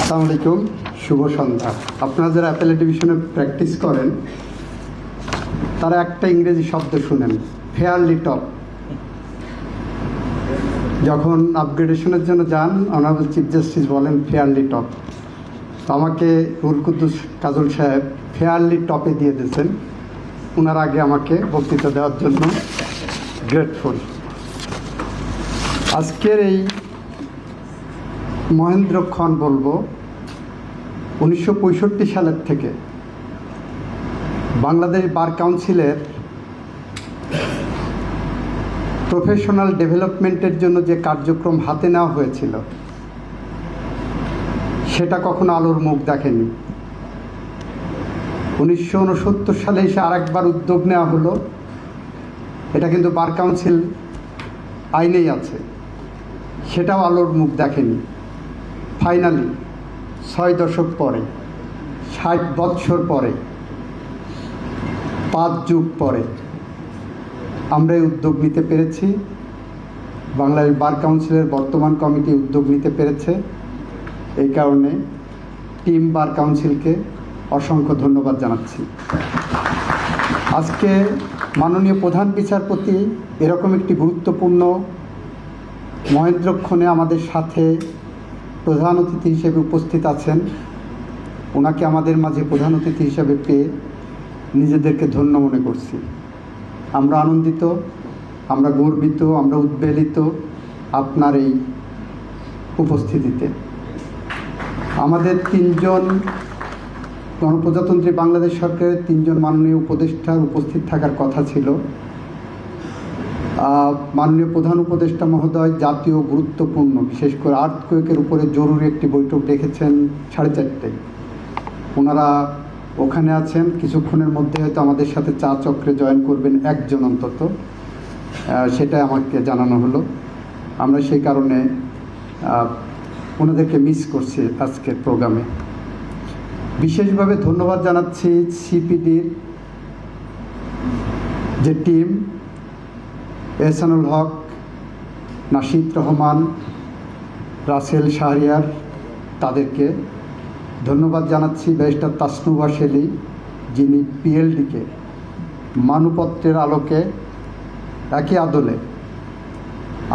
আসসালামু আলাইকুম, শুভ সন্ধ্যা। আপনারা যারা অ্যাপেল টেলিভিশনে প্র্যাকটিস করেন তারা একটা ইংরেজি শব্দ শুনেন, ফেয়ারলি টপ। যখন আপগ্রেডেশনের জন্য যান, অনারেবল চিফ জাস্টিস বলেন ফেয়ারলি টপ। তো আমাকে রুহুল কুদ্দুস কাজল সাহেব ফেয়ারলি টপে দিয়ে দিয়েছেন। ওনার আগে আমাকে বক্তৃতা দেওয়ার জন্য গ্রেটফুল। আজকের এই মহেন্দ্রক্ষণ বলবো 1965 সালের থেকে বাংলাদেশ বার কাউন্সিলের প্রফেশনাল ডেভেলপমেন্টের জন্য যে কার্যক্রম হাতে নেওয়া হয়েছিল সেটা কখনো আলোর মুখ দেখেনি। 1969 সালে এসে আরেকবার উদ্যোগ নেওয়া হলো, এটা কিন্তু বার কাউন্সিল আইনেই আছে, সেটাও আলোর মুখ দেখেনি। ফাইনালি 6 দশক পরে, 60 বৎসর পরে, 5 যুগ পরে আমরা এই উদ্যোগ নিতে পেরেছি। বাংলাদেশ বার কাউন্সিলের বর্তমান কমিটি উদ্যোগ নিতে পেরেছে। এই কারণে টিম বার কাউন্সিলকে অসংখ্য ধন্যবাদ জানাচ্ছি। আজকে মাননীয় প্রধান বিচারপতি এরকম একটি গুরুত্বপূর্ণ মহেন্দ্রক্ষণে আমাদের সাথে প্রধান অতিথি হিসেবে উপস্থিত আছেন। ওনাকে আমাদের মাঝে প্রধান অতিথি হিসেবে পেয়ে নিজেদেরকে ধন্য মনে করছি। আমরা আনন্দিত, আমরা গর্বিত, আমরা উদ্বেলিত আপনার এই উপস্থিতিতে। আমাদের 3জন গণপ্রজাতন্ত্রী বাংলাদেশ সরকারের 3জন মাননীয় উপদেষ্টার উপস্থিত থাকার কথা ছিল। মাননীয় প্রধান উপদেষ্টা মহোদয় জাতীয় গুরুত্বপূর্ণ, বিশেষ করে আর্থকুয়েকের উপরে জরুরি একটি বৈঠক ডেকেছেন 4:30টায়। ওনারা ওখানে আছেন, কিছুক্ষণের মধ্যে হয়তো আমাদের সাথে চা চক্রে জয়েন করবেন একজন অন্তত, সেটা আমাকে জানানো হলো। আমরা সেই কারণে ওনাদেরকে মিস করছি আজকের প্রোগ্রামে। বিশেষভাবে ধন্যবাদ জানাচ্ছি সিপিডির যে টিম, এহসানুল হক, নাশিদ রহমান, রাসেল শাহরিয়ার, তাদেরকে ধন্যবাদ জানাচ্ছি। ব্যারিস্টার তাসনুভা শেলি, যিনি পিএলডিকে মানপত্রের আলোকে একই আদলে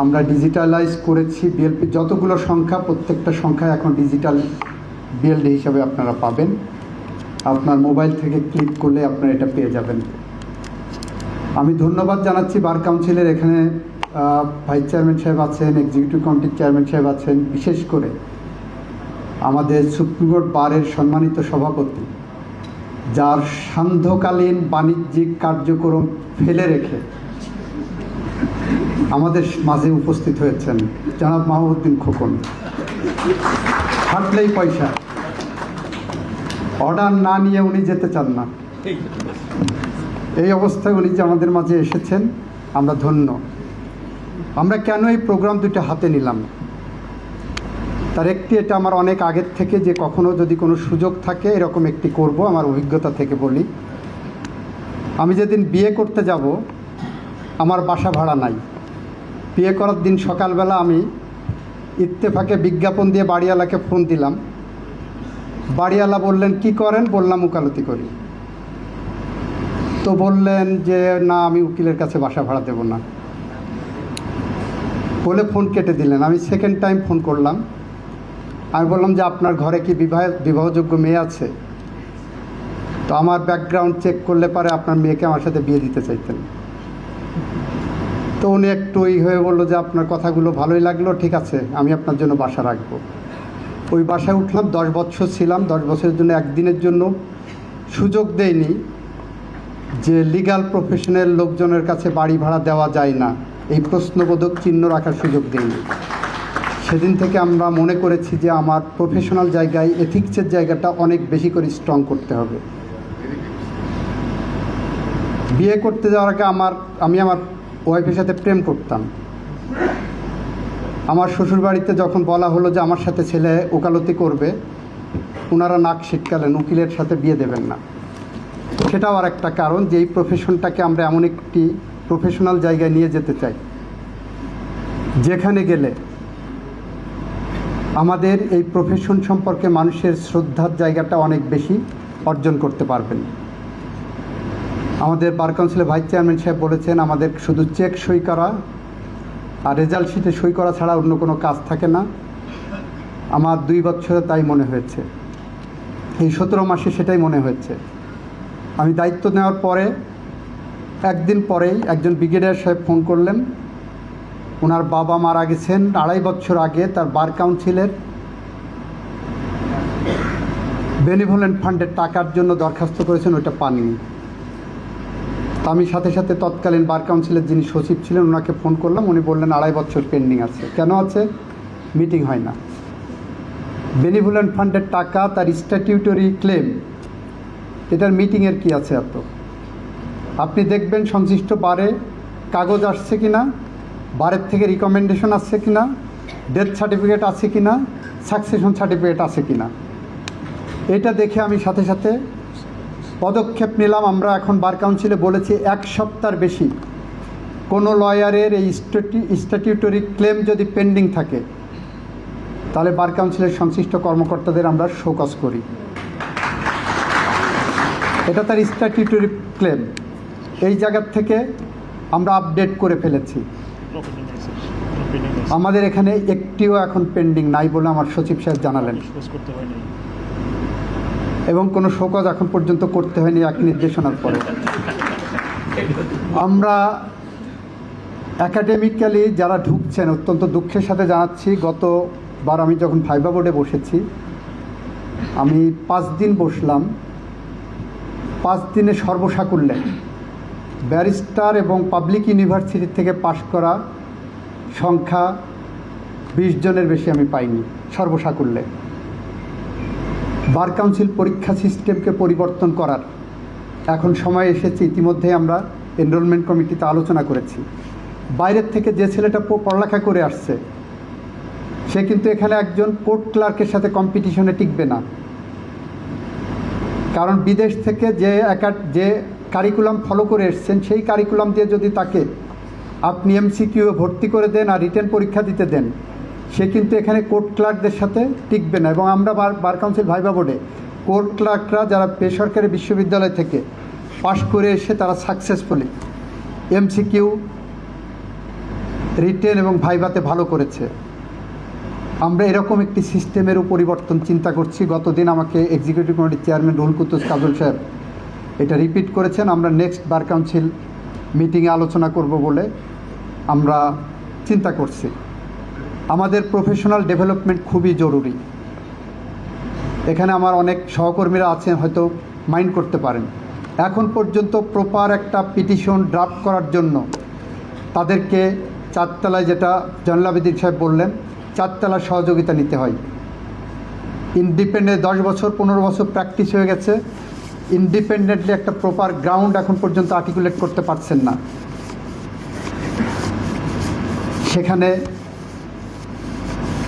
আমরা ডিজিটালাইজ করেছি। বিএলপি যতগুলো সংখ্যা, প্রত্যেকটা সংখ্যা এখন ডিজিটাল বিএলডি হিসাবে আপনারা পাবেন। আপনার মোবাইল থেকে ক্লিক করলে আপনারা এটা পেয়ে যাবেন। আমি ধন্যবাদ জানাচ্ছি বার কাউন্সিলের এখানে ভাইস চেয়ারম্যান সাহেব আছেন, এক্সিকিউটিভ কমিটির চেয়ারম্যান সাহেব আছেন, বিশেষ করে আমাদের সুপ্রিম কোর্ট বারের সম্মানিত সভাপতি, যার সান্ধ্যকালীন বাণিজ্যিক কার্যক্রম ফেলে রেখে আমাদের মাঝে উপস্থিত হয়েছেন জনাব মাহবুবউদ্দিন খোকন। হাঁটলেই পয়সা, অর্ডার না নিয়ে উনি যেতে চান না। এই অবস্থায় উনি যে আমাদের মাঝে এসেছেন, আমরা ধন্য। আমরা কেন এই প্রোগ্রাম দুটো হাতে নিলাম, তার একটি, এটা আমার অনেক আগের থেকে, যে কখনো যদি কোনো সুযোগ থাকে এরকম একটি করব, আমার অভিজ্ঞতা থেকে বলি। আমি যেদিন বিয়ে করতে যাব, আমার বাসা ভাড়া নাই। বিয়ে করার দিন সকালবেলা আমি ইত্তেফাকে বিজ্ঞাপন দিয়ে বাড়িওয়ালাকে ফোন দিলাম। বাড়িওয়ালা বললেন কি করেন? বললাম উকালতি করি। তো বললেন যে না, আমি উকিলের কাছে বাসা ভাড়া দেব না বলে ফোন কেটে দিলেন। আমি সেকেন্ড টাইম ফোন করলাম। আমি বললাম যে আপনার ঘরে কি বিবাহযোগ্য মেয়ে আছে? তো আমার ব্যাকগ্রাউন্ড চেক করলে পারে আপনার মেয়েকে আমার সাথে বিয়ে দিতে চাইতেন। তো উনি একটু হয়ে বললো যে আপনার কথাগুলো ভালোই লাগলো, ঠিক আছে, আমি আপনার জন্য বাসা রাখবো। ওই বাসায় উঠলাম, 10 বছর ছিলাম। 10 বছরের জন্য একদিনের জন্য সুযোগ দেয়নি যে লিগ্যাল প্রফেশনের লোকজনের কাছে বাড়ি ভাড়া দেওয়া যায় না, এই প্রশ্নবোধক চিহ্ন রাখার সুযোগ দেয়নি। সেদিন থেকে আমরা মনে করেছি যে আমার প্রফেশনাল জায়গায় এথিক্সের জায়গাটা অনেক বেশি করে স্ট্রং করতে হবে। বিয়ে করতে যাওয়ার আগে আমি আমার ওয়াইফের সাথে প্রেম করতাম। আমার শ্বশুরবাড়িতে যখন বলা হলো যে আমার সাথে ছেলে ওকালতি করবে, ওনারা নাক শিটকালেন, উকিলের সাথে বিয়ে দেবেন না। সেটাও আর একটা কারণ যে এই প্রফেশনটাকে আমরা এমন একটি প্রফেশনাল জায়গায় নিয়ে যেতে চাই যেখানে গেলে আমাদের এই প্রফেশন সম্পর্কে মানুষের শ্রদ্ধার জায়গাটা অনেক বেশি অর্জন করতে পারবেন। আমাদের বার কাউন্সিলের ভাইস চেয়ারম্যান সাহেব বলেছেন, আমাদের শুধু চেক সই করা আর রেজাল্ট শিটে সই করা ছাড়া অন্য কোনো কাজ থাকে না। আমার 2 বছরে তাই মনে হয়েছে, এই 17 মাসে সেটাই মনে হয়েছে। আমি দায়িত্ব নেওয়ার পরে একদিন পরেই একজন ব্রিগেডিয়ার সাহেব ফোন করলেন। ওনার বাবা মারা গেছেন 2.5 বছর আগে, তার বার কাউন্সিলের বেনিভোলেন্ট ফান্ডের টাকার জন্য দরখাস্ত করেছেন, ওইটা পাননি। তা আমি সাথে সাথে তৎকালীন বার কাউন্সিলের যিনি সচিব ছিলেন ওনাকে ফোন করলাম। উনি বললেন 2.5 বছর পেন্ডিং আছে। কেন আছে? মিটিং হয় না। বেনিভোলেন্ট ফান্ডের টাকা, তার স্ট্যাটিউটরি ক্লেম, এটার মিটিংয়ের কি আছে এত? আপনি দেখবেন সংশ্লিষ্ট বারে কাগজ আসছে কি না, বারের থেকে রিকমেন্ডেশন আসছে কি না, ডেথ সার্টিফিকেট আছে কি না, সাকসেশন সার্টিফিকেট আছে কি না, এটা দেখে আমি সাথে সাথে পদক্ষেপ নিলাম। আমরা এখন বার কাউন্সিলে বলেছি 1 সপ্তাহের বেশি কোনো লয়ারের এই স্ট্যাটিউটরি ক্লেম যদি পেন্ডিং থাকে তাহলে বার কাউন্সিলের সংশ্লিষ্ট কর্মকর্তাদের আমরা শোকজ করি। এটা তার স্ট্যাটিউটরি ক্লেম, এই জায়গার থেকে আমরা আপডেট করে ফেলেছি। আমাদের এখানে একটিও এখন পেন্ডিং নাই বলে আমার সচিব সাহেব জানালেন, এবং কোনো শোকজ এখন পর্যন্ত করতে হয়নি এক নির্দেশনার পরে। আমরা একাডেমিক্যালি যারা ঢুকছেন, অত্যন্ত দুঃখের সাথে জানাচ্ছি, গতবার আমি যখন ভাইবা বোর্ডে বসেছি, আমি 5 দিন বসলাম। 5 দিনে সর্বসাকুল্যে ব্যারিস্টার এবং পাবলিক ইউনিভার্সিটি থেকে পাশ করা সংখ্যা 20 জনের বেশি আমি পাইনি সর্বসাকুল্যে। বার কাউন্সিল পরীক্ষা সিস্টেমকে পরিবর্তন করার এখন সময় এসেছে। ইতিমধ্যে আমরা এনরোলমেন্ট কমিটিতে আলোচনা করেছি। বাইরের থেকে যে ছেলেটা পড়ালেখা করে আসছে সে কিন্তু এখানে একজন কোর্ট ক্লার্কের সাথে কম্পিটিশনে টিকবে না। কারণ বিদেশ থেকে যে কারিকুলাম ফলো করে এসছেন সেই কারিকুলাম দিয়ে যদি তাকে আপনি এমসিকিউ ভর্তি করে দেন আর রিটেন পরীক্ষা দিতে দেন, সে কিন্তু এখানে কোর্ট ক্লার্কদের সাথে টিকবে না। এবং আমরা বার কাউন্সিল ভাইবা বোর্ডে কোর্ট ক্লার্করা যারা বেসরকারি বিশ্ববিদ্যালয় থেকে পাশ করে এসে তারা সাকসেসফুলি এমসিকিউ, রিটেন এবং ভাইভাতে ভালো করেছে। আমরা এরকম একটি সিস্টেমেরও পরিবর্তন চিন্তা করছি। গতদিন আমাকে এক্সিকিউটিভ কমিটির চেয়ারম্যান রুহুল কুদ্দুস কাজল সাহেব এটা রিপিট করেছেন। আমরা নেক্সট বার কাউন্সিল মিটিংয়ে আলোচনা করব বলে আমরা চিন্তা করছি। আমাদের প্রফেশনাল ডেভেলপমেন্ট খুবই জরুরি। এখানে আমার অনেক সহকর্মীরা আছেন, হয়তো মাইন্ড করতে পারেন, এখন পর্যন্ত প্রপার একটা পিটিশন ড্রাফট করার জন্য তাদেরকে 4 তলায়, যেটা জয়নুল আবেদিন সাহেব বললেন, 4 তলার সহযোগিতা নিতে হয়। ইন্ডিপেন্ডেন্ট 10 বছর 15 বছর প্র্যাকটিস হয়ে গেছে, ইন্ডিপেন্ডেন্টলি একটা প্রপার গ্রাউন্ড এখন পর্যন্ত আর্টিকুলেট করতে পারছেন না। সেখানে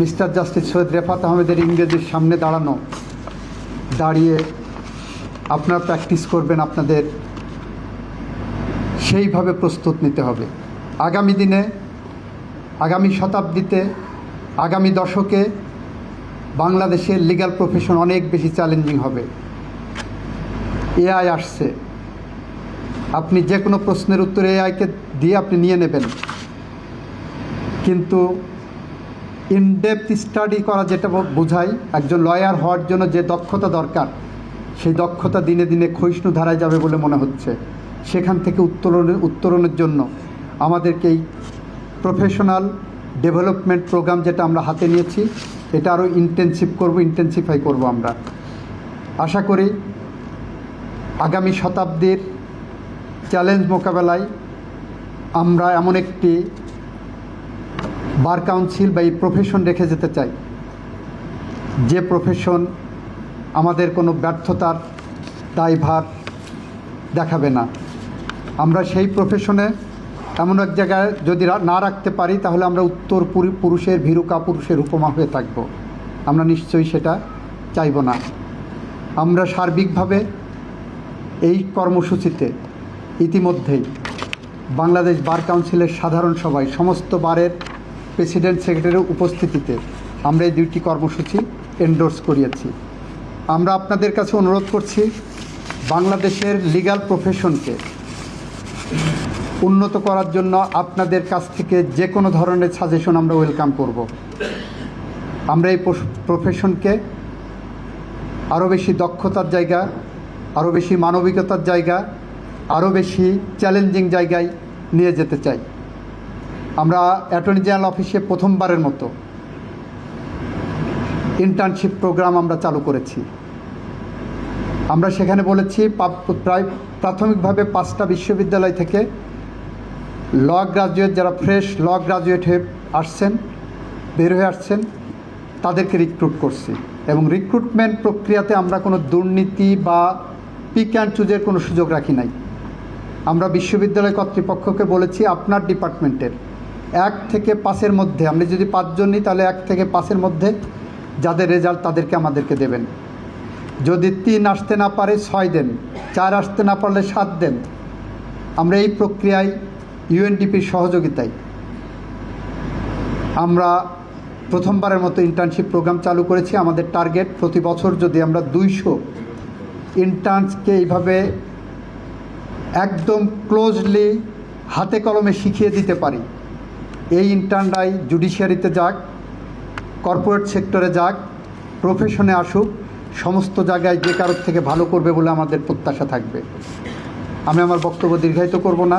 মিস্টার জাস্টিস সৈয়দ রেফাত আহমেদের ইংরেজির সামনে দাঁড়িয়ে আপনারা প্র্যাকটিস করবেন, আপনাদের সেইভাবে প্রস্তুত নিতে হবে। আগামী দিনে, আগামী শতাব্দীতে, আগামী দশকে বাংলাদেশের লিগ্যাল প্রফেশন অনেক বেশি চ্যালেঞ্জিং হবে। এআই আসছে, আপনি যে কোনো প্রশ্নের উত্তর এআইকে দিয়ে আপনি নিয়ে নেবেন, কিন্তু ইনডেপথ স্টাডি করা যেটা বোঝায়, একজন লয়ার হওয়ার জন্য যে দক্ষতা দরকার, সেই দক্ষতা দিনে দিনে ক্ষয়িষ্ণু ধারায় যাবে বলে মনে হচ্ছে। সেখান থেকে উত্তরণের জন্য আমাদেরকে এই প্রফেশনাল ডেভেলপমেন্ট প্রোগ্রাম যেটা আমরা হাতে নিয়েছি, এটা আরও ইন্টেন্সিফাই করব। আমরা আশা করি আগামী শতাব্দীর চ্যালেঞ্জ মোকাবেলায় আমরা এমন একটি বার কাউন্সিল বা এই প্রফেশন রেখে যেতে চাই, যে প্রফেশন আমাদের কোনো ব্যর্থতার দায়ভার দেখাবে না। আমরা সেই প্রফেশনে এমন এক জায়গায় যদি না রাখতে পারি, তাহলে আমরা উত্তর পুরুষের ভীরু কাপুরুষের উপমা হয়ে থাকব। আমরা নিশ্চয়ই সেটা চাইব না। আমরা সার্বিকভাবে এই কর্মসূচিতে ইতিমধ্যেই বাংলাদেশ বার কাউন্সিলের সাধারণ সভায় সমস্ত বারের প্রেসিডেন্ট সেক্রেটারির উপস্থিতিতে আমরা এই 2টি কর্মসূচি এন্ডোর্স করিয়েছি। আমরা আপনাদের কাছে অনুরোধ করছি, বাংলাদেশের লিগ্যাল প্রফেশনকে উন্নত করার জন্য আপনাদের কাছ থেকে যে কোনো ধরনের সাজেশন আমরা ওয়েলকাম করব। আমরা এই প্রফেশনকে আরও বেশি দক্ষতার জায়গা, আরও বেশি মানবিকতার জায়গা, আরও বেশি চ্যালেঞ্জিং জায়গায় নিয়ে যেতে চাই। আমরা অ্যাটর্নি জেনারেল অফিসে প্রথমবারের মতো ইন্টার্নশিপ প্রোগ্রাম আমরা চালু করেছি। আমরা সেখানে বলেছি প্রায় প্রাথমিকভাবে 5টা বিশ্ববিদ্যালয় থেকে ল গ্রাজুয়েট, যারা ফ্রেশ ল গ্রাজুয়েট হয়ে আসছেন, বের হয়ে আসছেন, তাদেরকে রিক্রুট করছি। এবং রিক্রুটমেন্ট প্রক্রিয়াতে আমরা কোনো দুর্নীতি বা পিক অ্যান্ড চুজের কোনো সুযোগ রাখি নাই। আমরা বিশ্ববিদ্যালয় কর্তৃপক্ষকে বলেছি, আপনার ডিপার্টমেন্টের 1 থেকে 5-এর মধ্যে, আমরা যদি 5 জন নিই তাহলে 1 থেকে 5-এর মধ্যে যাদের রেজাল্ট তাদেরকে আমাদেরকে দেবেন। যদি 3 আসতে না পারে 6 দেন, 4 আসতে না পারলে 7 দেন। আমরা এই প্রক্রিয়ায় ইউএনডিপির সহযোগিতায় আমরা প্রথমবারের মতো ইন্টার্নশিপ প্রোগ্রাম চালু করেছি। আমাদের টার্গেট, প্রতি বছর যদি আমরা 200 ইন্টার্নসকে এইভাবে একদম ক্লোজলি হাতে কলমে শিখিয়ে দিতে পারি, এই ইন্টার্নরাই জুডিশিয়ারিতে যাক, কর্পোরেট সেক্টরে যাক, প্রফেশনে আসুক, সমস্ত জায়গায় যে কারোর থেকে ভালো করবে বলে আমাদের প্রত্যাশা থাকবে। আমি আমার বক্তব্য দীর্ঘায়িত করব না।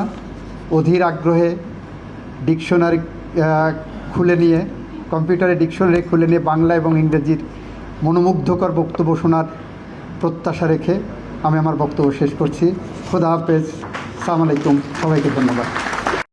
অধীর আগ্রহে ডিকশনারি খুলে নিয়ে, কম্পিউটারে ডিকশনারি খুলে নিয়ে বাংলা এবং ইংরেজির মনোমুগ্ধকর বক্তব্য শোনার প্রত্যাশা রেখে আমি আমার বক্তব্য শেষ করছি। খোদা হাফেজ, আসসালামু আলাইকুম, সবাইকে ধন্যবাদ।